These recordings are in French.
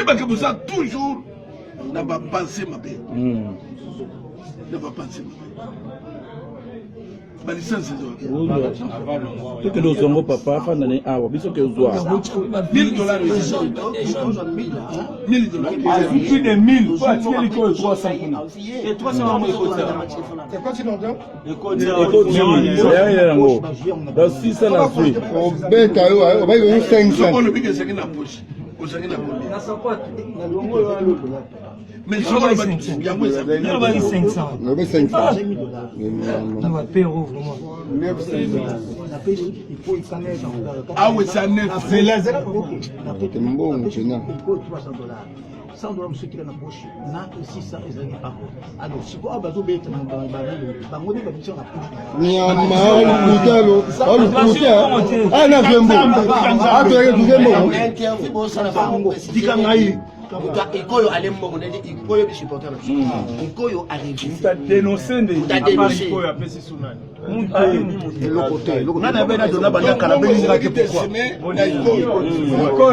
que vous êtes toujours dans ma pensée, ma belle. Dans ma pensée, ma belle. Ma licence, c'est tout que nous avons papa, fin d'année, ah, oui, c'est que vous avez $1000. 1000 $. Plus de 1000. Faut attirer l'école 300. Et 300 C'est quoi sinon? dans 600 la fruit. On bête à eux, on va y avoir 500. On le dit que c'est une poche. Mais je vais il y a moins de 500. On va 500. On va payer vraiment. Ah oui, c'est neuf. C'est bon, maintenant. $100 ceux qui l'ont approché, na 600 et ça n'est pas. Alors, si vous avez besoin de Ikoyo allait m'abonner, Ikoyo des supporters. Ikoyo arrive. Tu as dénoncé des Ikoyo après ces souvenirs. Le côté. On a bien donné la bande carabine. Ikoyo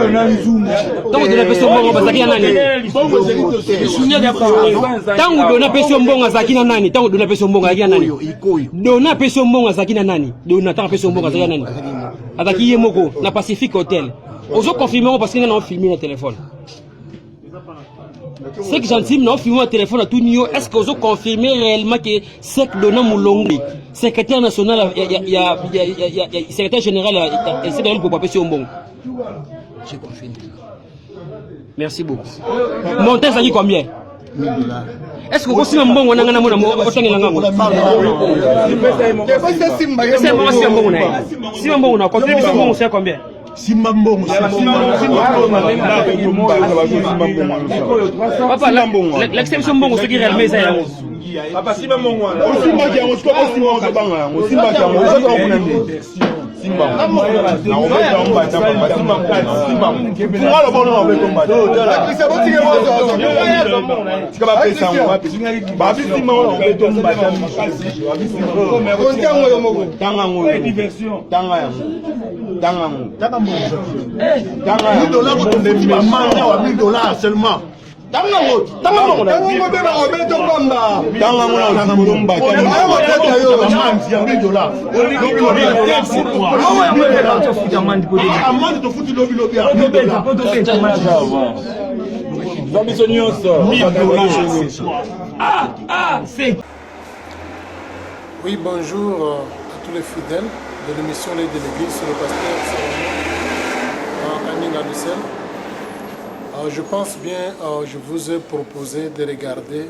n'a eu zoom. Tant que de la personne bongo bazaki na nani. Tant que de la personne bongo bazaki na nani. Tant que de la personne bongo bazaki na nani. Dona personne bongo bazaki na nani. Dona tant personne bongo bazaki na nani. Azaki yemoko na Pacific Hotel. Ozo confirmer parce qu'il a filmé le téléphone. C'est que gentil, nous filmé le téléphone à tout niveau. Est-ce que vous confirmez réellement que c'est que Dona Moulongwe, secrétaire national, il y a secrétaire général, c'est de pour papier sur bon. Je confirme. Merci beaucoup. Monter ça dit combien? $1000. Est-ce que vous avez un bon on a un bon autant que l'ango? C'est bon, si un bon on a contribution bon c'est combien? Simbambo, papa, l'exception bon, c'est qui réellement ça. Papa, si maman, aussi ma qui a reçu aussi mon cabana, aussi ma qui a reçu Simba. Na on va on va Simba. Simba. Pour le bon on va combattre. C'est bon tirer moi. Tu vas pas ça moi. Ba bi Simba on va combattre. Tanga ngo. Diversion. Tanga. Tanga mo. $1000 pour des mamans à $1000 seulement. Oui, bonjour à tous les fidèles de l'émission Les Délégués sur le pasteur Amin Anussel. Je pense bien, je vous ai proposé de regarder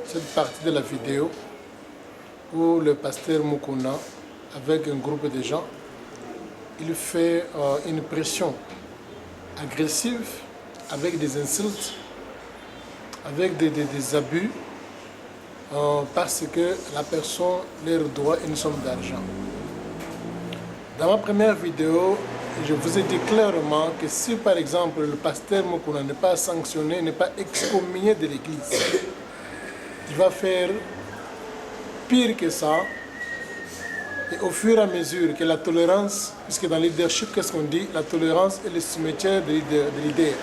cette partie de la vidéo où le pasteur Mukuna, avec un groupe de gens, il fait une pression agressive avec des insultes, avec des abus, parce que la personne leur doit une somme d'argent. Dans ma première vidéo, je vous ai dit clairement que si par exemple le pasteur Mukuna n'est pas sanctionné, n'est pas excommunié de l'église, il va faire pire que ça. Et au fur et à mesure que la tolérance, puisque dans le leadership, qu'est-ce qu'on dit? La tolérance est le cimetière de leader.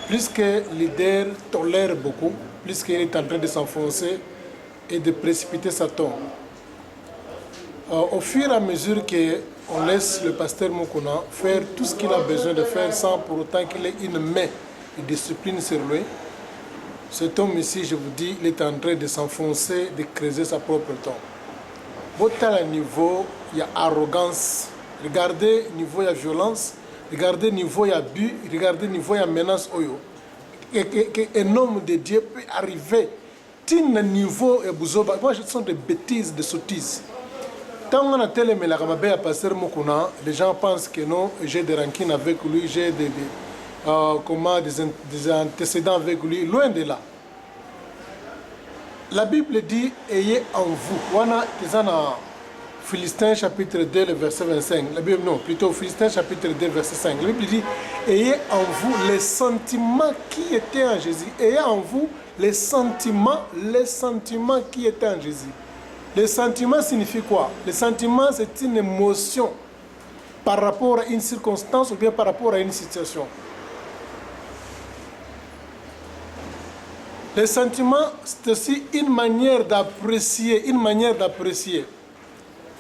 Plus que le leader tolère beaucoup, plus qu'il est en train de s'enfoncer et de précipiter sa tombe. Au fur et à mesure qu'on laisse le pasteur Mukuna faire tout ce qu'il a besoin de faire sans pour autant qu'il ait une main de discipline sur lui, cet homme ici, je vous dis, il est en train de s'enfoncer, de creuser sa propre tombe. À niveau, il y a arrogance. Regardez, niveau, il y a violence. Regardez, niveau, il y a abus. Regardez, niveau, il y a menace. Un homme de Dieu peut arriver à un niveau, moi, ce sont des bêtises, des sottises. Quand on a tellement la ramabé à pasteur Mukuna, les gens pensent que non, j'ai des rancines avec lui, j'ai des antécédents avec lui. Loin de là. La Bible dit ayez en vous. Voilà, Philistins chapitre 2, le verset 25. La Bible, non, plutôt Philistins chapitre 2, verset 5. La Bible dit ayez en vous les sentiments qui étaient en Jésus. Ayez en vous les sentiments qui étaient en Jésus. Les sentiments signifient quoi? Les sentiments, c'est une émotion par rapport à une circonstance ou bien par rapport à une situation. Les sentiments, c'est aussi une manière d'apprécier,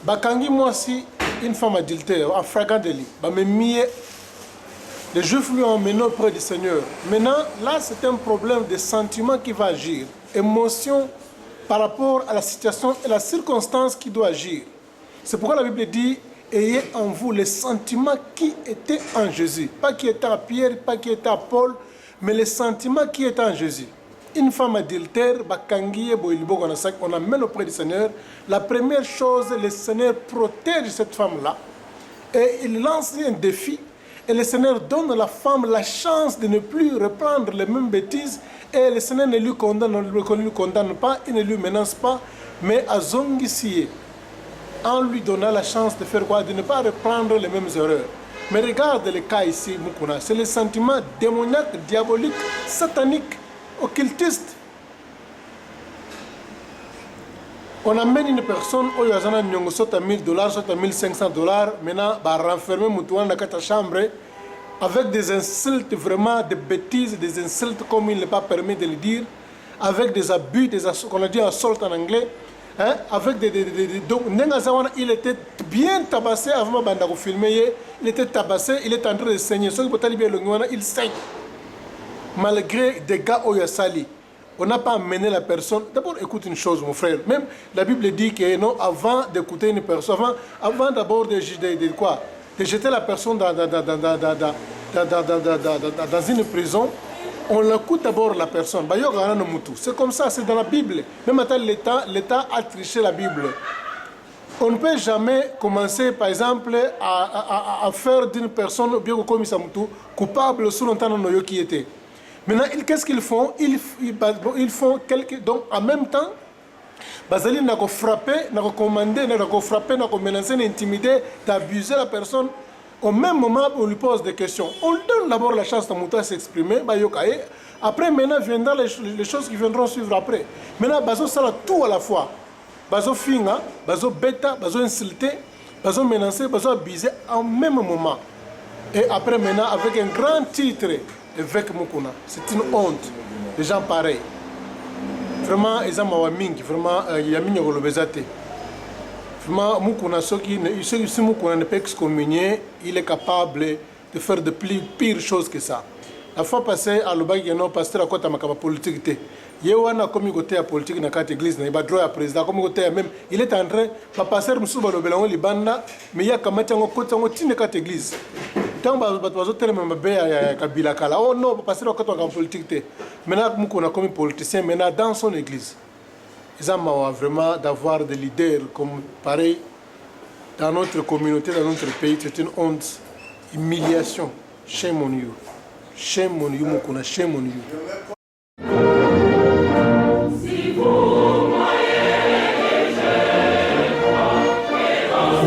Bakangi, moi aussi, une femme adultère, en flagrant délit. Les Juifs lui ont mené auprès du Seigneur. Maintenant, là, c'est un problème de sentiment qui va agir. Émotion par rapport à la situation et la circonstance qui doit agir. C'est pourquoi la Bible dit, ayez en vous les sentiments qui étaient en Jésus. Pas qui étaient à Pierre, pas qui étaient à Paul, mais les sentiments qui étaient en Jésus. Une femme adultère, on amène auprès du Seigneur. La première chose, le Seigneur protège cette femme-là. Et il lance un défi. Et le Seigneur donne à la femme la chance de ne plus reprendre les mêmes bêtises. Et le Seigneur ne lui condamne pas, il ne lui menace pas, mais à Zongisie, en lui donnant la chance de faire quoi? De ne pas reprendre les mêmes erreurs. Mais regarde le cas ici, Mukuna. C'est le sentiment démoniaque, diabolique, satanique, occultiste. On amène une personne, où il y a $1,000, soit $1,500, maintenant, va renfermer Moutouan dans la chambre avec des insultes, vraiment des bêtises, des insultes comme il n'est pas permis de le dire, avec des abus, qu'on a dit assault en anglais, hein, avec donc, il était bien tabassé avant de filmer, il était tabassé, il est en train de saigner. Il saigne. Malgré des gars au Yassali. On n'a pas amené la personne. D'abord, écoute une chose, mon frère. Même la Bible dit que non, avant d'écouter une personne, avant d'abord de jeter la personne dans une prison, on écoute d'abord la personne. C'est comme ça, c'est dans la Bible. Même maintenant, l'État a triché la Bible. On ne peut jamais commencer, par exemple, à faire d'une personne bien comme Samutu coupable sous longtemps qui était. Maintenant, qu'est-ce qu'ils font? Ils font donc en même temps, Bazali n'a qu'à frapper, n'a qu'à commander, n'a qu'à frapper, n'a qu'à menacer, d'intimider, d'abuser la personne. Au même moment, on lui pose des questions. On lui donne d'abord la chance de s'exprimer. Après, maintenant, viendront les choses qui viendront suivre après. Maintenant, Bazo ça tout à la fois. Bazo finga, Bazo bêta, Bazo insulté, Bazo menacé, Bazo abusé en même moment. Et après, maintenant, avec un grand titre, évêque Mukuna. C'est une honte. Les gens pareils. Vraiment, ils ont mawaming. Vraiment, il y a mis le bezate. Vraiment, Mukuna, si Mukuna ne peut excommunier, il est capable de faire de pires choses que ça. La fois passée, à l'Obag, il y a un pasteur à côté de ma politique. Il y a un commis côté à politique dans cette église, il y a un président, même. Il est en train de passer à Libanda, mais il y a un côté de cette église. Oh non, parce que en politique. Maintenant, on a comme politicien, maintenant dans son église. Ils ont vraiment d'avoir des leaders comme pareil. Dans notre communauté, dans notre pays, c'est une honte, humiliation. Shame on you. Shame on you, Mukuna, shame on you.